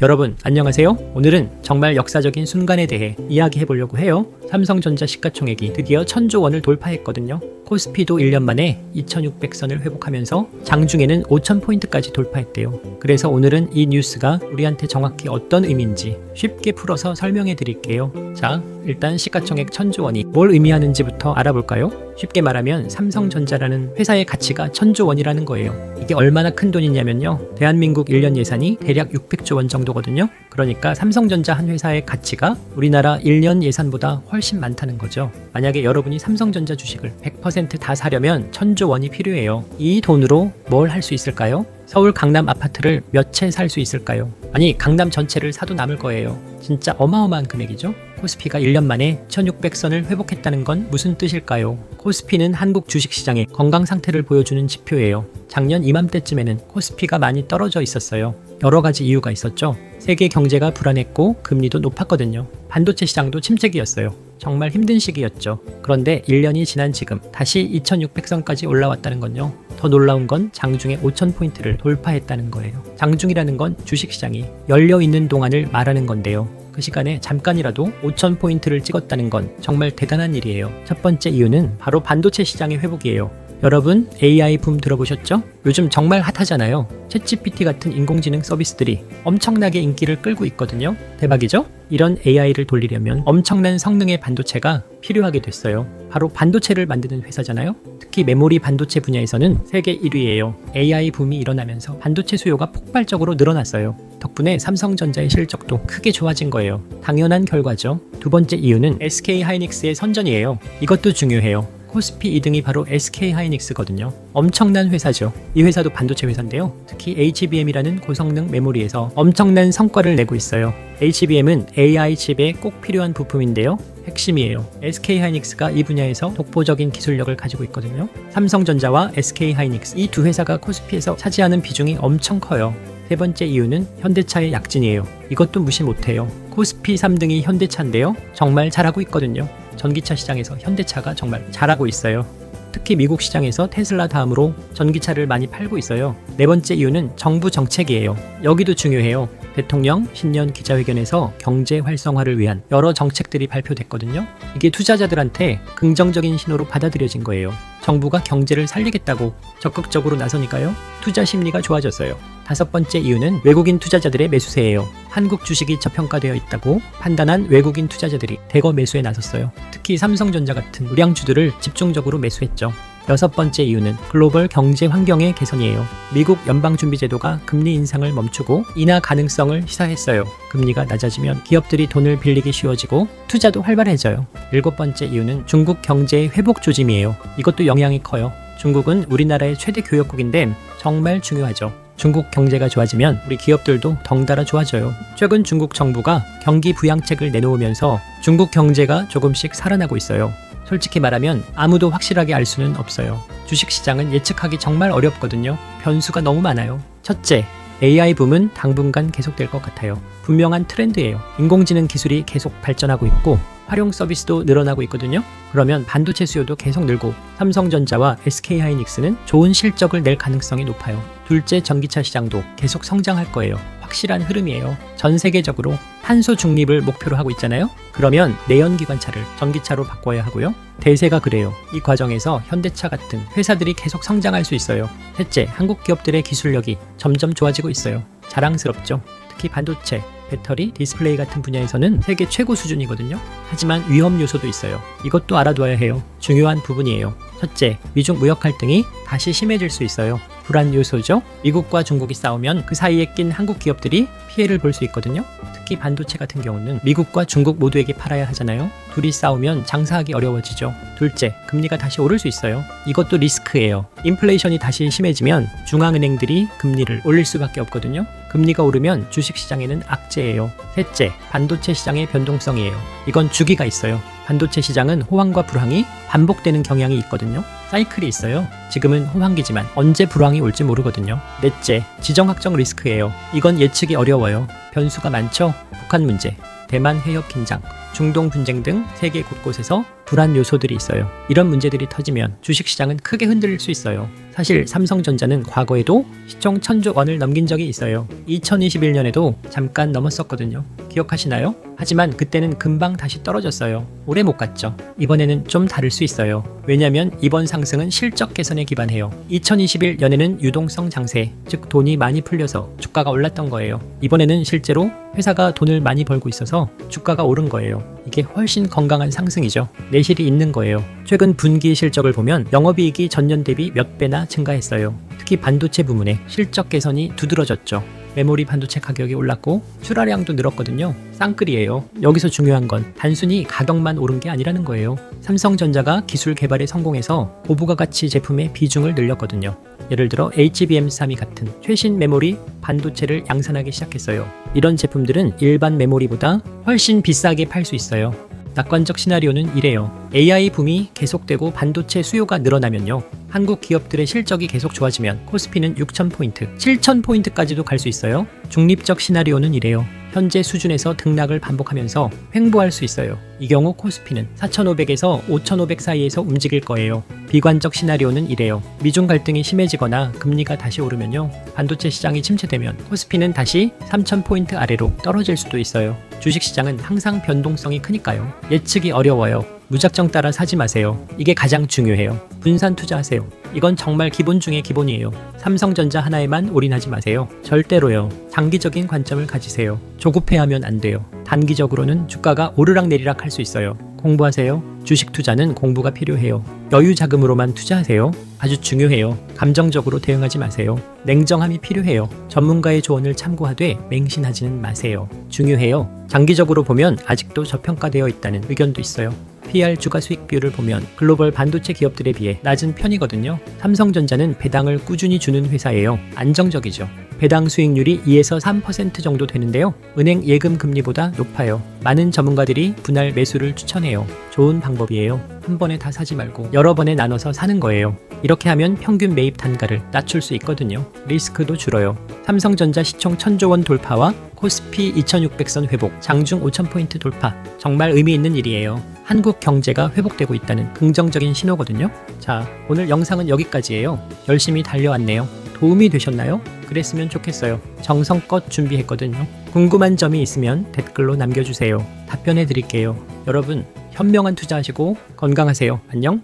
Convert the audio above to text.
여러분 안녕하세요. 오늘은 정말 역사적인 순간에 대해 이야기해 보려고 해요. 삼성전자 시가총액이 드디어 1000조 원을 돌파했거든요. 코스피도 1년 만에 2600선을 회복하면서 장중에는 5000포인트까지 돌파했대요. 그래서 오늘은 이 뉴스가 우리한테 정확히 어떤 의미인지 쉽게 풀어서 설명해 드릴게요. 자, 일단 시가총액 1000조 원이 뭘 의미하는지부터 알아볼까요? 쉽게 말하면 삼성전자라는 회사의 가치가 1000조 원이라는 거예요. 이게 얼마나 큰 돈이냐면요. 대한민국 1년 예산이 대략 600조 원 정도거든요. 그러니까 삼성전자 한 회사의 가치가 우리나라 1년 예산보다 훨씬 많다는 거죠. 만약에 여러분이 삼성전자 주식을 100% 다 사려면 1000조 원이 필요해요. 이 돈으로 뭘 할 수 있을까요? 서울 강남 아파트를 몇 채 살 수 있을까요? 아니, 강남 전체를 사도 남을 거예요. 진짜 어마어마한 금액이죠. 코스피가 1년 만에 1600선을 회복했다는 건 무슨 뜻일까요? 코스피는 한국 주식시장의 건강 상태를 보여주는 지표예요. 작년 이맘때쯤에는 코스피가 많이 떨어져 있었어요. 여러 가지 이유가 있었죠. 세계 경제가 불안했고 금리도 높았거든요. 반도체 시장도 침체기였어요. 정말 힘든 시기였죠. 그런데 1년이 지난 지금 다시 2600선까지 올라왔다는 건요. 더 놀라운 건 장중에 5000포인트를 돌파했다는 거예요. 장중이라는 건 주식시장이 열려있는 동안을 말하는 건데요. 그 시간에 잠깐이라도 5000포인트를 찍었다는 건 정말 대단한 일이에요. 첫 번째 이유는 바로 반도체 시장의 회복이에요. 여러분, AI 붐 들어보셨죠? 요즘 정말 핫하잖아요. 챗GPT 같은 인공지능 서비스들이 엄청나게 인기를 끌고 있거든요. 대박이죠? 이런 AI를 돌리려면 엄청난 성능의 반도체가 필요하게 됐어요. 바로 반도체를 만드는 회사잖아요. 특히 메모리 반도체 분야에서는 세계 1위예요. AI 붐이 일어나면서 반도체 수요가 폭발적으로 늘어났어요. 덕분에 삼성전자의 실적도 크게 좋아진 거예요. 당연한 결과죠. 두 번째 이유는 SK하이닉스의 선전이에요. 이것도 중요해요. 코스피 2등이 바로 SK하이닉스거든요. 엄청난 회사죠. 이 회사도 반도체 회사인데요. 특히 HBM이라는 고성능 메모리에서 엄청난 성과를 내고 있어요. HBM은 AI 칩에 꼭 필요한 부품인데요. 핵심이에요. SK하이닉스가 이 분야에서 독보적인 기술력을 가지고 있거든요. 삼성전자와 SK하이닉스 이 두 회사가 코스피에서 차지하는 비중이 엄청 커요. 세 번째 이유는 현대차의 약진이에요. 이것도 무시 못해요. 코스피 3등이 현대차인데요. 정말 잘하고 있거든요. 전기차 시장에서 현대차가 정말 잘하고 있어요. 특히 미국 시장에서 테슬라 다음으로 전기차를 많이 팔고 있어요. 네 번째 이유는 정부 정책이에요. 여기도 중요해요. 대통령 신년 기자회견에서 경제 활성화를 위한 여러 정책들이 발표됐거든요. 이게 투자자들한테 긍정적인 신호로 받아들여진 거예요. 정부가 경제를 살리겠다고 적극적으로 나서니까요. 투자 심리가 좋아졌어요. 다섯 번째 이유는 외국인 투자자들의 매수세예요. 한국 주식이 저평가되어 있다고 판단한 외국인 투자자들이 대거 매수에 나섰어요. 특히 삼성전자 같은 우량주들을 집중적으로 매수했죠. 여섯 번째 이유는 글로벌 경제 환경의 개선이에요. 미국 연방준비제도가 금리 인상을 멈추고 인하 가능성을 시사했어요. 금리가 낮아지면 기업들이 돈을 빌리기 쉬워지고 투자도 활발해져요. 일곱 번째 이유는 중국 경제의 회복 조짐이에요. 이것도 영향이 커요. 중국은 우리나라의 최대 교역국인데 정말 중요하죠. 중국 경제가 좋아지면 우리 기업들도 덩달아 좋아져요. 최근 중국 정부가 경기 부양책을 내놓으면서 중국 경제가 조금씩 살아나고 있어요. 솔직히 말하면 아무도 확실하게 알 수는 없어요. 주식시장은 예측하기 정말 어렵거든요. 변수가 너무 많아요. 첫째, AI 붐은 당분간 계속될 것 같아요. 분명한 트렌드예요. 인공지능 기술이 계속 발전하고 있고 활용 서비스도 늘어나고 있거든요. 그러면 반도체 수요도 계속 늘고 삼성전자와 SK하이닉스는 좋은 실적을 낼 가능성이 높아요. 둘째, 전기차 시장도 계속 성장할 거예요. 확실한 흐름이에요. 전 세계적으로 탄소 중립을 목표로 하고 있잖아요. 그러면 내연기관차를 전기차로 바꿔야 하고요. 대세가 그래요. 이 과정에서 현대차 같은 회사들이 계속 성장할 수 있어요. 셋째, 한국 기업들의 기술력이 점점 좋아지고 있어요. 자랑스럽죠. 특히 반도체, 배터리, 디스플레이 같은 분야에서는 세계 최고 수준이거든요. 하지만 위험 요소도 있어요. 이것도 알아둬야 해요. 중요한 부분이에요. 첫째, 미중 무역 갈등이 다시 심해질 수 있어요. 불안 요소죠. 미국과 중국이 싸우면 그 사이에 낀 한국 기업들이 피해를 볼 수 있거든요. 특히 반도체 같은 경우는 미국과 중국 모두에게 팔아야 하잖아요. 둘이 싸우면 장사하기 어려워지죠. 둘째, 금리가 다시 오를 수 있어요. 이것도 리스크예요. 인플레이션이 다시 심해지면 중앙은행들이 금리를 올릴 수밖에 없거든요. 금리가 오르면 주식시장에는 악재예요. 셋째, 반도체 시장의 변동성이에요. 이건 주기가 있어요. 반도체 시장은 호황과 불황이 반복되는 경향이 있거든요. 사이클이 있어요. 지금은 호황기지만 언제 불황이 올지 모르거든요. 넷째, 지정학적 리스크예요. 이건 예측이 어려워요. 변수가 많죠? 북한 문제, 대만 해협 긴장, 중동 분쟁 등 세계 곳곳에서 불안 요소들이 있어요. 이런 문제들이 터지면 주식시장은 크게 흔들릴 수 있어요. 사실 삼성전자는 과거에도 시총 1000조 원을 넘긴 적이 있어요. 2021년에도 잠깐 넘었었거든요. 기억하시나요? 하지만 그때는 금방 다시 떨어졌어요. 오래 못 갔죠. 이번에는 좀 다를 수 있어요. 왜냐면 이번 상승은 실적 개선에 기반해요. 2021년에는 유동성 장세, 즉 돈이 많이 풀려서 주가가 올랐던 거예요. 이번에는 실제로 회사가 돈을 많이 벌고 있어서 주가가 오른 거예요. 이게 훨씬 건강한 상승이죠. 내실이 있는 거예요. 최근 분기 실적을 보면 영업이익이 전년 대비 몇 배나 증가했어요. 특히 반도체 부문의 실적 개선이 두드러졌죠. 메모리 반도체 가격이 올랐고 출하량도 늘었거든요. 쌍끌이에요. 여기서 중요한 건 단순히 가격만 오른 게 아니라는 거예요. 삼성전자가 기술 개발에 성공해서 고부가 가치 제품의 비중을 늘렸거든요. 예를 들어 HBM3이 같은 최신 메모리 반도체를 양산하기 시작했어요. 이런 제품들은 일반 메모리보다 훨씬 비싸게 팔 수 있어요. 낙관적 시나리오는 이래요. AI 붐이 계속되고 반도체 수요가 늘어나면요. 한국 기업들의 실적이 계속 좋아지면 코스피는 6,000포인트, 7,000포인트까지도 갈 수 있어요. 중립적 시나리오는 이래요. 현재 수준에서 등락을 반복하면서 횡보할 수 있어요. 이 경우 코스피는 4,500에서 5,500 사이에서 움직일 거예요. 비관적 시나리오는 이래요. 미중 갈등이 심해지거나 금리가 다시 오르면요. 반도체 시장이 침체되면 코스피는 다시 3,000포인트 아래로 떨어질 수도 있어요. 주식시장은 항상 변동성이 크니까요. 예측이 어려워요. 무작정 따라 사지 마세요. 이게 가장 중요해요. 분산 투자하세요. 이건 정말 기본 중에 기본이에요. 삼성전자 하나에만 올인하지 마세요. 절대로요. 장기적인 관점을 가지세요. 조급해하면 안 돼요. 단기적으로는 주가가 오르락내리락 할 수 있어요. 공부하세요. 주식 투자는 공부가 필요해요. 여유 자금으로만 투자하세요. 아주 중요해요. 감정적으로 대응하지 마세요. 냉정함이 필요해요. 전문가의 조언을 참고하되 맹신하지는 마세요. 중요해요. 장기적으로 보면 아직도 저평가되어 있다는 의견도 있어요. PR 주가 수익 비율을 보면 글로벌 반도체 기업들에 비해 낮은 편이거든요. 삼성전자는 배당을 꾸준히 주는 회사예요. 안정적이죠. 배당 수익률이 2에서 3% 정도 되는데요. 은행 예금 금리보다 높아요. 많은 전문가들이 분할 매수를 추천해요. 좋은 방법이에요. 한 번에 다 사지 말고 여러 번에 나눠서 사는 거예요. 이렇게 하면 평균 매입 단가를 낮출 수 있거든요. 리스크도 줄어요. 삼성전자 시총 1000조 원 돌파와 코스피 2600선 회복, 장중 5000포인트 돌파. 정말 의미 있는 일이에요. 한국 경제가 회복되고 있다는 긍정적인 신호거든요. 자, 오늘 영상은 여기까지예요. 열심히 달려왔네요. 도움이 되셨나요? 그랬으면 좋겠어요. 정성껏 준비했거든요. 궁금한 점이 있으면 댓글로 남겨주세요. 답변해 드릴게요. 여러분, 현명한 투자하시고 건강하세요. 안녕.